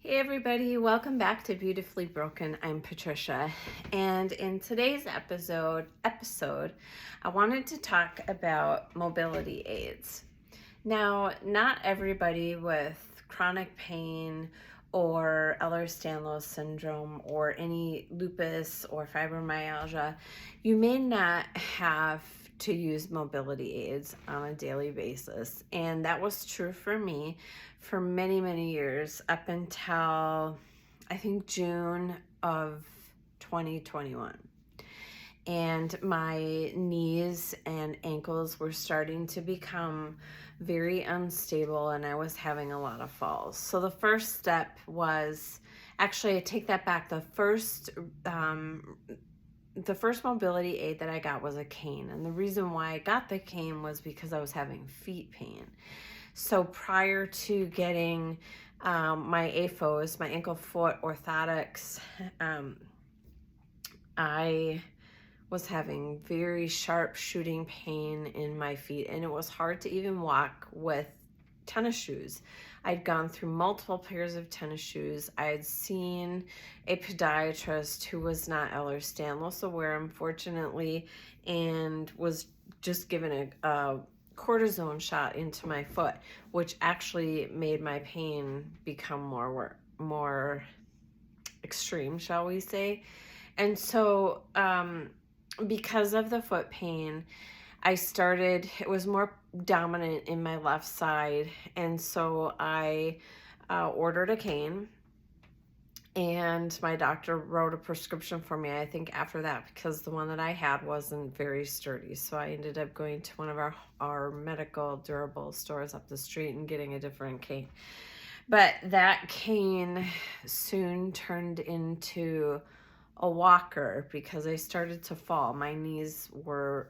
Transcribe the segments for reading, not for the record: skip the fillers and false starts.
Hey everybody, welcome back to Beautifully Broken. I'm Patricia, and in today's episode, I wanted to talk about mobility aids. Now, not everybody with chronic pain or Ehlers-Danlos syndrome or any lupus or fibromyalgia, you may not have to use mobility aids on a daily basis. And that was true for me for many, many years up until I think June of 2021. And my knees and ankles were starting to become very unstable, and I was having a lot of falls. So the first step was, actually, I take that back. The first mobility aid that I got was a cane. And the reason why I got the cane was because I was having feet pain. So prior to getting my AFOs, my ankle foot orthotics, I was having very sharp shooting pain in my feet, and it was hard to even walk with tennis shoes. I'd gone through multiple pairs of tennis shoes. I had seen a podiatrist who was not Ehlers-Danlos aware, unfortunately, and was just given a cortisone shot into my foot, which actually made my pain become more extreme, shall we say. And so because of the foot pain, it was more dominant in my left side, and so I ordered a cane, and my doctor wrote a prescription for me, I think, after that, because the one that I had wasn't very sturdy. So I ended up going to one of our medical durable stores up the street and getting a different cane. But that cane soon turned into a walker because I started to fall. My knees were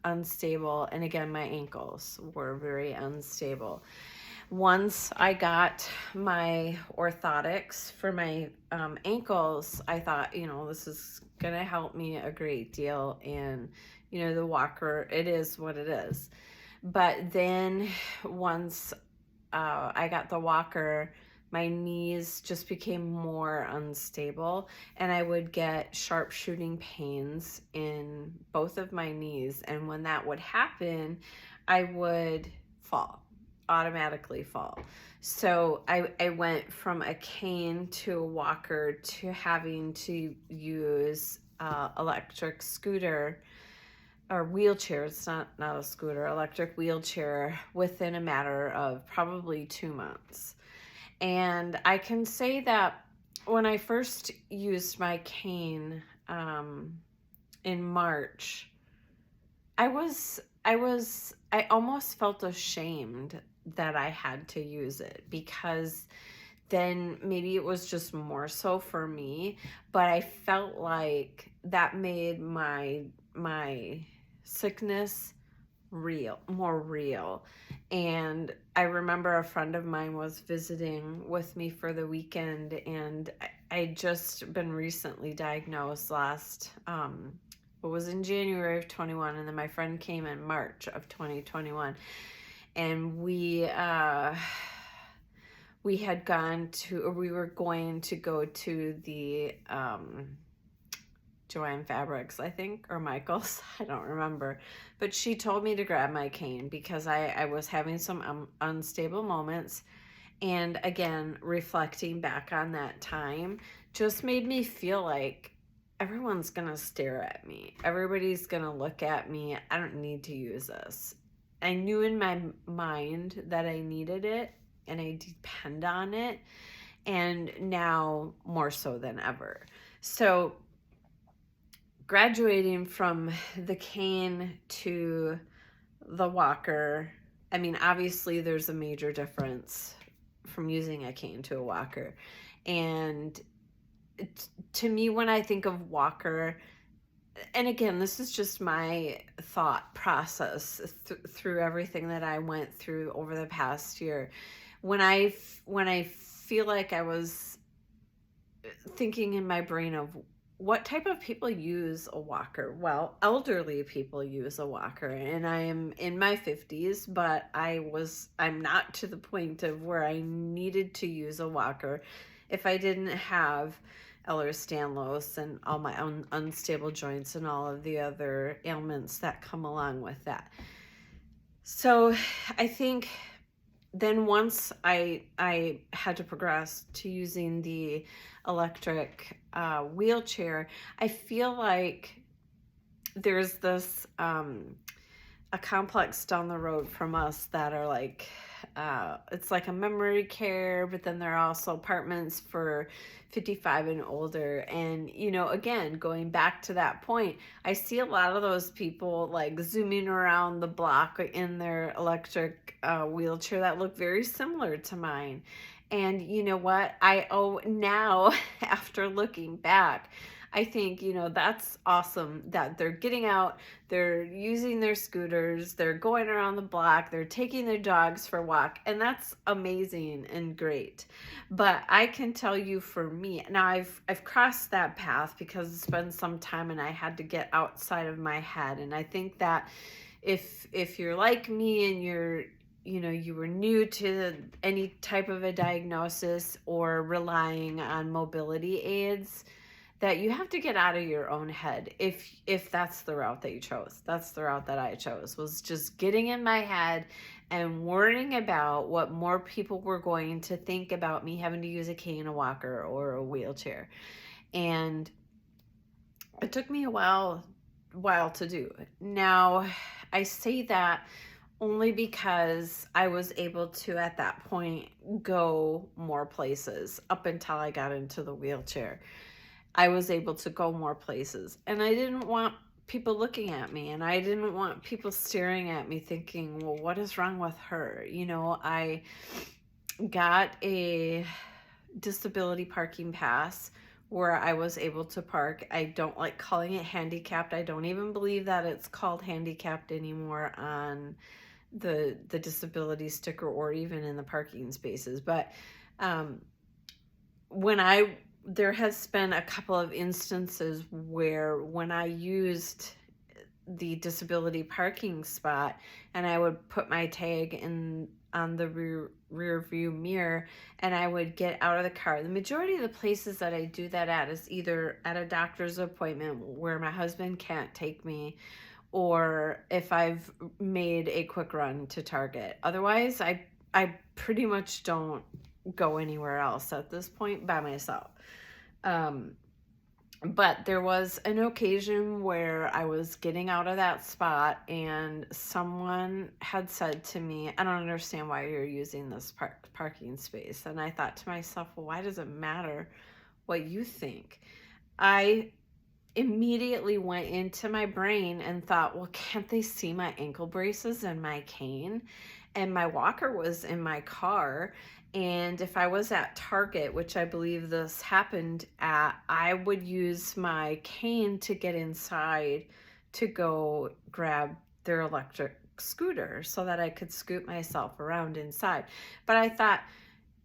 unstable, and again, my ankles were very unstable. Once I got my orthotics for my ankles, I thought, this is going to help me a great deal. And, the walker, it is what it is. But then once I got the walker, my knees just became more unstable, and I would get sharp shooting pains in both of my knees. And when that would happen, I would automatically fall. So I went from a cane to a walker to having to use electric scooter or wheelchair. It's not a scooter, electric wheelchair, within a matter of probably 2 months. And I can say that when I first used my cane in March, I almost felt ashamed that I had to use it, because then maybe it was just more so for me, but I felt like that made my sickness more real. And I remember a friend of mine was visiting with me for the weekend, and I'd just been recently diagnosed it was in January of 21, and then my friend came in March of 2021, and we were going to go to the Joanne Fabrics, I think, or Michael's, I don't remember. But she told me to grab my cane because I was having some unstable moments. And again, reflecting back on that time just made me feel like everyone's going to stare at me. Everybody's going to look at me. I don't need to use this. I knew in my mind that I needed it, and I depend on it. And now more so than ever. So graduating from the cane to the walker, I mean, obviously there's a major difference from using a cane to a walker. And to me, when I think of walker, and again, this is just my thought process through everything that I went through over the past year. When I feel like I was thinking in my brain of what type of people use a walker? Well, elderly people use a walker, and I am in my 50s, but I'm not to the point of where I needed to use a walker if I didn't have Ehlers-Danlos and all my own unstable joints and all of the other ailments that come along with that. So I think then once I had to progress to using the electric wheelchair, I feel like there's this a complex down the road from us that are like it's like a memory care, but then there are also apartments for 55 and older. And again, going back to that point, I see a lot of those people like zooming around the block in their electric wheelchair that look very similar to mine. And you know what, now after looking back, I think, that's awesome that they're getting out, they're using their scooters, they're going around the block, they're taking their dogs for a walk, and that's amazing and great. But I can tell you, for me, now I've crossed that path because it's been some time and I had to get outside of my head. And I think that if you're like me and you were new to any type of a diagnosis or relying on mobility aids, that you have to get out of your own head if that's the route that you chose. That's the route that I chose, was just getting in my head and worrying about what more people were going to think about me having to use a cane, a walker, or a wheelchair. And it took me a while to do. Now, I say that only because I was able to, at that point, go more places up until I got into the wheelchair. I was able to go more places, and I didn't want people looking at me, and I didn't want people staring at me thinking, well, what is wrong with her? I got a disability parking pass where I was able to park. I don't like calling it handicapped. I don't even believe that it's called handicapped anymore on the disability sticker or even in the parking spaces. But there has been a couple of instances where when I used the disability parking spot and I would put my tag in on the rear view mirror and I would get out of the car. The majority of the places that I do that at is either at a doctor's appointment where my husband can't take me, or if I've made a quick run to Target. Otherwise, I pretty much don't go anywhere else at this point by myself. But there was an occasion where I was getting out of that spot and someone had said to me, I don't understand why you're using this parking space. And I thought to myself, well, why does it matter what you think? I immediately went into my brain and thought, well, can't they see my ankle braces and my cane? And my walker was in my car. And if I was at Target, which I believe this happened at, I would use my cane to get inside to go grab their electric scooter so that I could scoot myself around inside. But I thought,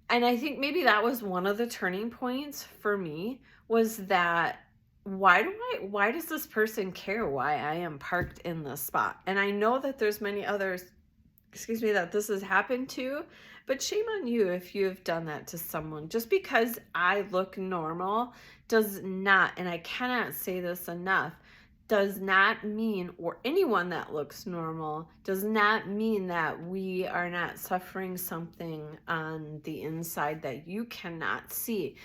and I think maybe that was one of the turning points for me, was that why does this person care why I am parked in this spot? And I know that there's many others, that this has happened to, but shame on you if you have done that to someone. Just because I look normal does not, and I cannot say this enough, does not mean, or anyone that looks normal does not mean that we are not suffering something on the inside that you cannot see.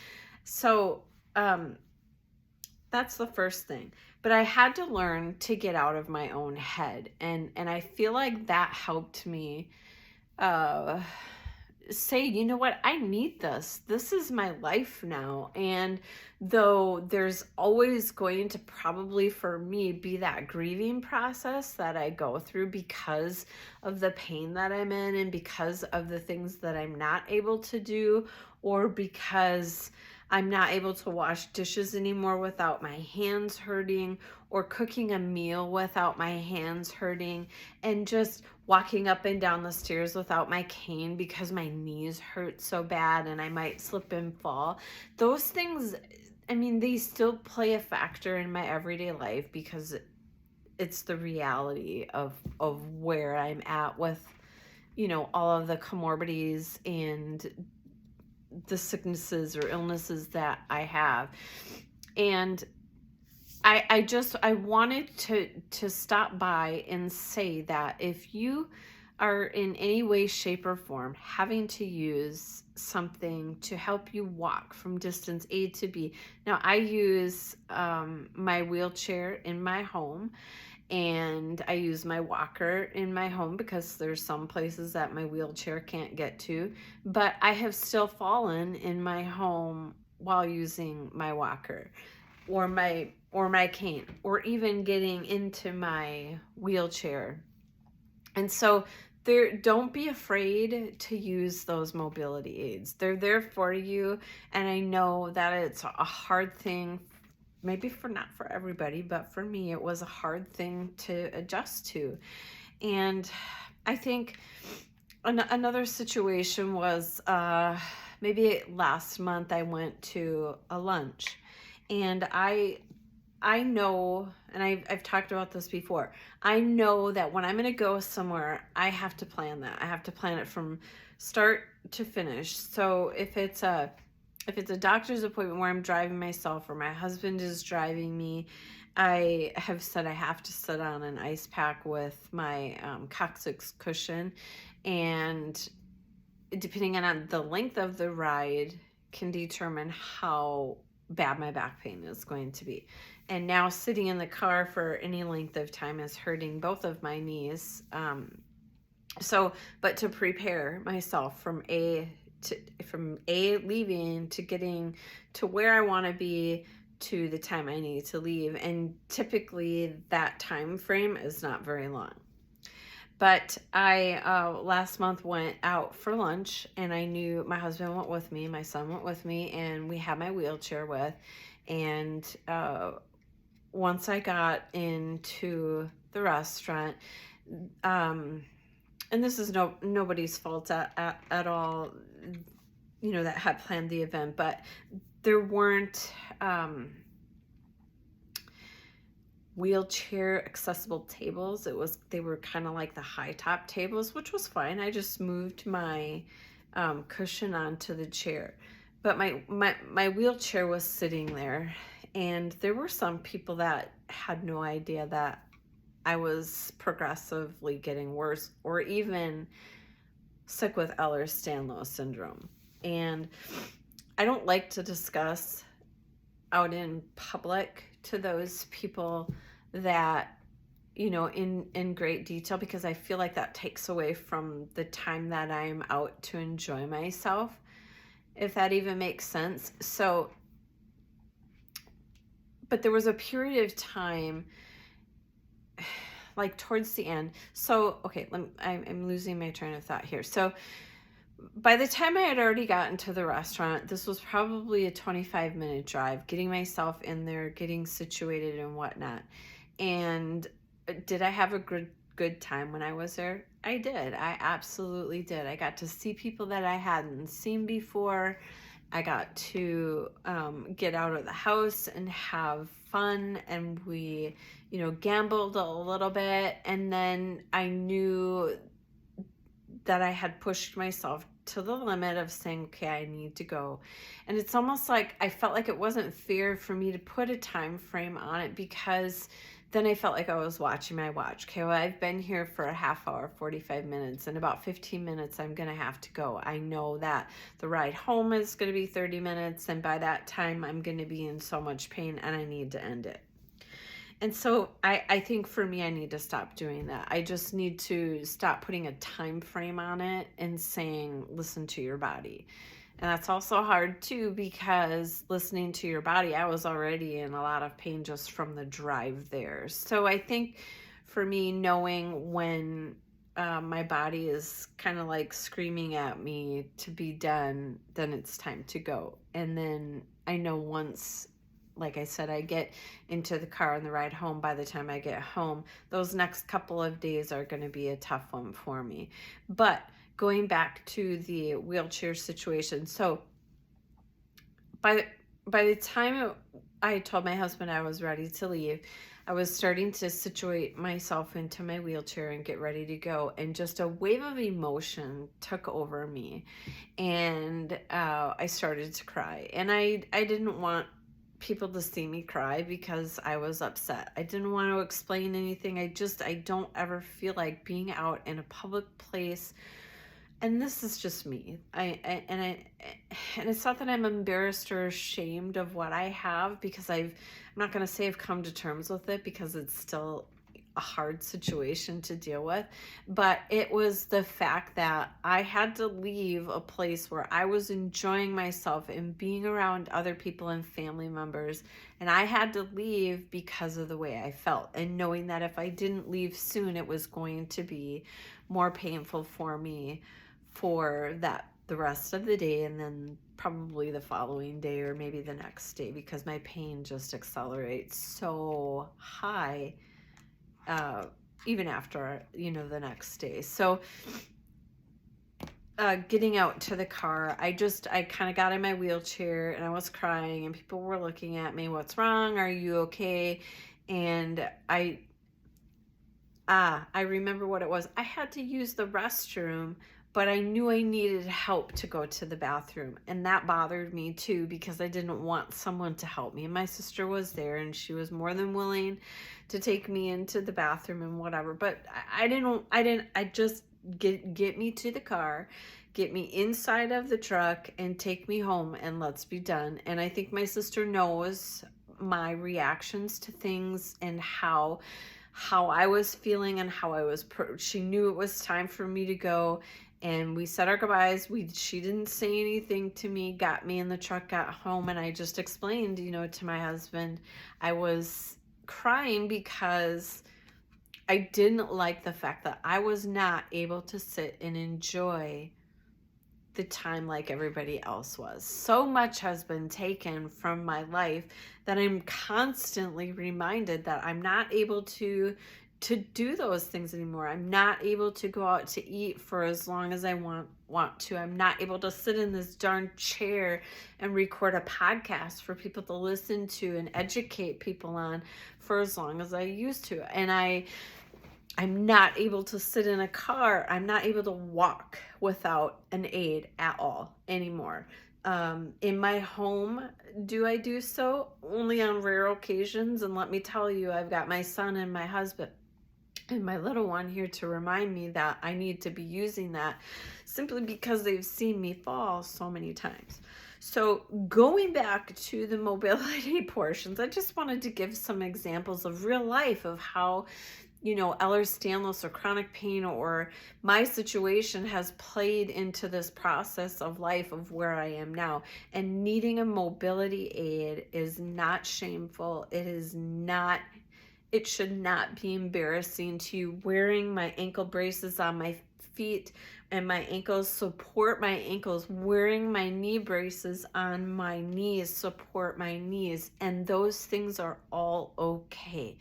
So that's the first thing. But I had to learn to get out of my own head, and I feel like that helped me say, you know what, I need this. This is my life now. And though there's always going to probably for me be that grieving process that I go through because of the pain that I'm in and because of the things that I'm not able to do, or because I'm not able to wash dishes anymore without my hands hurting, or cooking a meal without my hands hurting, and just walking up and down the stairs without my cane because my knees hurt so bad and I might slip and fall. Those things, I mean, they still play a factor in my everyday life because it's the reality of where I'm at with, all of the comorbidities and the sicknesses or illnesses that I have. And I wanted to stop by and say that if you are in any way, shape, or form having to use something to help you walk from distance A to B. Now, I use my wheelchair in my home, and I use my walker in my home because there's some places that my wheelchair can't get to, but I have still fallen in my home while using my walker or my cane, or even getting into my wheelchair. And so don't be afraid to use those mobility aids. They're there for you, and I know that it's a hard thing, maybe not for everybody, but for me it was a hard thing to adjust to. And I think another situation was maybe last month I went to a lunch, and I know, and I've talked about this before, I know that when I'm going to go somewhere, I have to plan that. I have to plan it from start to finish. So if it's a doctor's appointment where I'm driving myself or my husband is driving me, I have said I have to sit on an ice pack with my coccyx cushion, and depending on the length of the ride can determine how bad my back pain is going to be. And now sitting in the car for any length of time is hurting both of my knees. But to prepare myself from leaving to getting to where I want to be to the time I need to leave, and typically that time frame is not very long. But I last month went out for lunch, and I knew my husband went with me, my son went with me, and we had my wheelchair with. And once I got into the restaurant, and this is nobody's fault at all, that had planned the event, but there weren't wheelchair accessible tables. They were kind of like the high top tables, which was fine. I just moved my cushion onto the chair, but my wheelchair was sitting there, and there were some people that had no idea that I was progressively getting worse, or even sick with Ehlers-Danlos syndrome. And I don't like to discuss out in public to those people that, in great detail, because I feel like that takes away from the time that I'm out to enjoy myself, if that even makes sense. So, but there was a period of time, like towards the end. So, okay, I'm losing my train of thought here. So by the time I had already gotten to the restaurant, this was probably a 25-minute drive, getting myself in there, getting situated and whatnot. And did I have a good time when I was there? I did. I absolutely did. I got to see people that I hadn't seen before. I got to get out of the house and have fun, and we, gambled a little bit. And then I knew that I had pushed myself to the limit of saying, okay, I need to go. And it's almost like I felt like it wasn't fair for me to put a time frame on it, because then I felt like I was watching my watch. Okay, well, I've been here for a half hour, 45 minutes, and about 15 minutes I'm going to have to go. I know that the ride home is going to be 30 minutes, and by that time I'm going to be in so much pain, and I need to end it. And so I think for me, I need to stop doing that. I just need to stop putting a time frame on it and saying, listen to your body. And that's also hard too, because listening to your body, I was already in a lot of pain just from the drive there. So I think for me, knowing when my body is kind of like screaming at me to be done, then it's time to go. And then I know once, like I said, I get into the car on the ride home, by the time I get home, those next couple of days are going to be a tough one for me. But going back to the wheelchair situation, so by by the time I told my husband I was ready to leave, I was starting to situate myself into my wheelchair and get ready to go. And just a wave of emotion took over me. And I started to cry. And I didn't want people to see me cry because I was upset. I didn't want to explain anything. I don't ever feel like being out in a public place. And this is just me. And it's not that I'm embarrassed or ashamed of what I have, because I'm not going to say I've come to terms with it, because it's still a hard situation to deal with. But it was the fact that I had to leave a place where I was enjoying myself and being around other people and family members. And I had to leave because of the way I felt, and knowing that if I didn't leave soon, it was going to be more painful for me for the rest of the day, and then probably the following day, or maybe the next day, because my pain just accelerates so high even after the next day. So getting out to the car, I kind of got in my wheelchair and I was crying, and people were looking at me, "What's wrong? Are you okay?" And I remember what it was. I had to use the restroom, but I knew I needed help to go to the bathroom. And that bothered me too, because I didn't want someone to help me. And my sister was there, and she was more than willing to take me into the bathroom and whatever. But I just get me to the car, get me inside of the truck, and take me home, and let's be done. And I think my sister knows my reactions to things and how I was feeling and how I was. She knew it was time for me to go. And we said our goodbyes. She didn't say anything to me, got me in the truck, got home, and I just explained, to my husband, I was crying because I didn't like the fact that I was not able to sit and enjoy the time like everybody else was. So much has been taken from my life that I'm constantly reminded that I'm not able to do those things anymore. I'm not able to go out to eat for as long as I want to. I'm not able to sit in this darn chair and record a podcast for people to listen to and educate people on for as long as I used to. And I'm not able to sit in a car. I'm not able to walk without an aid at all anymore. In my home, do I do so? Only on rare occasions. And let me tell you, I've got my son and my husband and my little one here to remind me that I need to be using that, simply because they've seen me fall so many times. So going back to the mobility portions, I just wanted to give some examples of real life of how Ehlers-Danlos or chronic pain or my situation has played into this process of life of where I am now. And needing a mobility aid is not shameful. It should not be embarrassing to you. Wearing my ankle braces on my feet and my ankles support my ankles. Wearing my knee braces on my knees support my knees. And those things are all okay.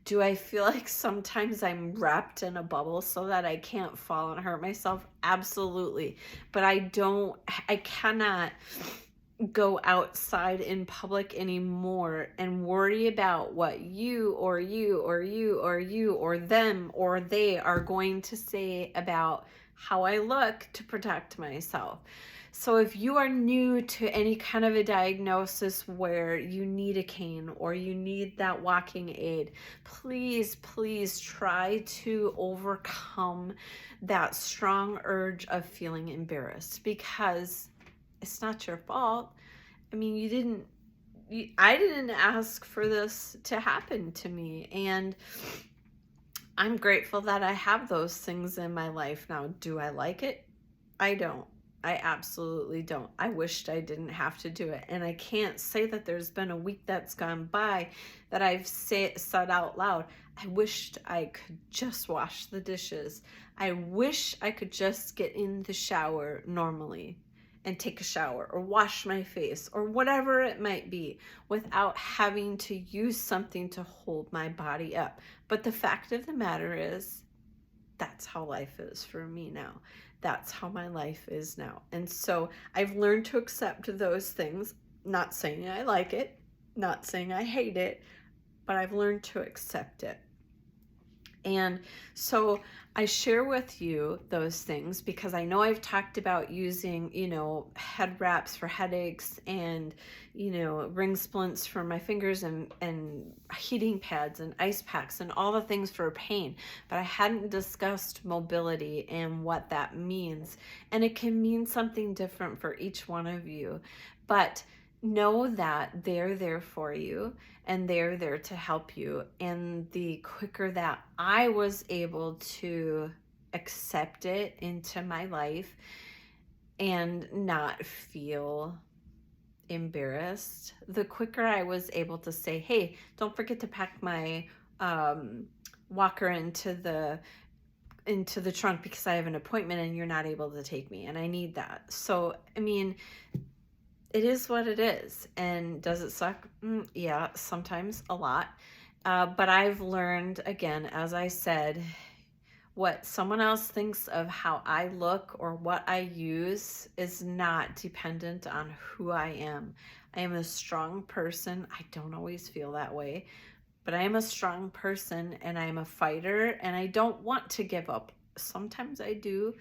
Do I feel like sometimes I'm wrapped in a bubble so that I can't fall and hurt myself? Absolutely. But I cannot go outside in public anymore and worry about what you or them or they are going to say about how I look to protect myself. So if you are new to any kind of a diagnosis where you need a cane or you need that walking aid, please try to overcome that strong urge of feeling embarrassed, because it's not your fault. I mean, I didn't ask for this to happen to me, and I'm grateful that I have those things in my life now. Do I like it? I don't. I absolutely don't. I wished I didn't have to do it. And I can't say that there's been a week that's gone by that I've said out loud, I wished I could just wash the dishes. I wish I could just get in the shower normally and take a shower or wash my face or whatever it might be without having to use something to hold my body up. But the fact of the matter is, that's how life is for me now. That's how my life is now. And so I've learned to accept those things. Not saying I like it, not saying I hate it, but I've learned to accept it. And so I share with you those things because I know I've talked about using, head wraps for headaches and, ring splints for my fingers and heating pads and ice packs and all the things for pain. But I hadn't discussed mobility and what that means. And it can mean something different for each one of you. But know that they're there for you and they're there to help you. And the quicker that I was able to accept it into my life and not feel embarrassed, the quicker I was able to say, hey, don't forget to pack my walker into the trunk because I have an appointment and you're not able to take me and I need that. So, I mean, it is what it is. And does it suck? Yeah, sometimes a lot. But I've learned, again, as I said, what someone else thinks of how I look or what I use is not dependent on who I am. I am a strong person. I don't always feel that way, but I am a strong person and I'm a fighter and I don't want to give up. Sometimes I do,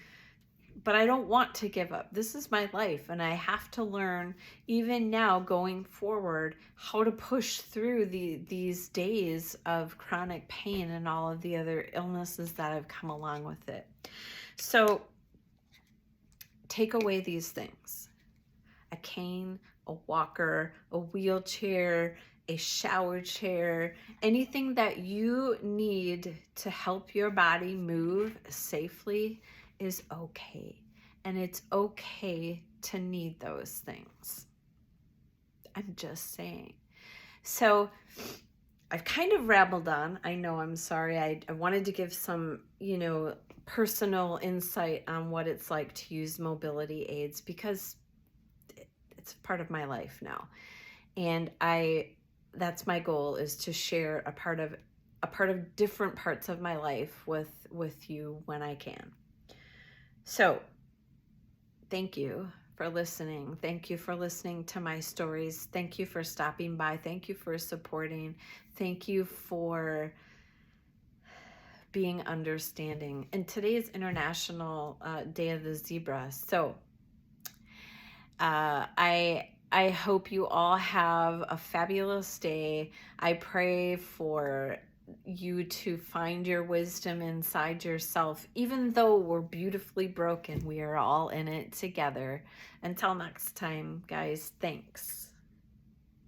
but I don't want to give up. This is my life and I have to learn, even now going forward, how to push through these days of chronic pain and all of the other illnesses that have come along with it. So take away these things: a cane, a walker, a wheelchair, a shower chair, anything that you need to help your body move safely is okay. And it's okay to need those things. I'm just saying. So I've kind of rabbled on. I know, I'm sorry. I wanted to give some, personal insight on what it's like to use mobility aids because it's part of my life now. And that's my goal, is to share a part of different parts of my life with you when I can. So thank you for listening. Thank you for listening to my stories. Thank you for stopping by. Thank you for supporting. Thank you for being understanding. And today is International Day of the Zebra. So I hope you all have a fabulous day. I pray for you to find your wisdom inside yourself. Even though we're beautifully broken, we are all in it together. Until next time, guys, thanks.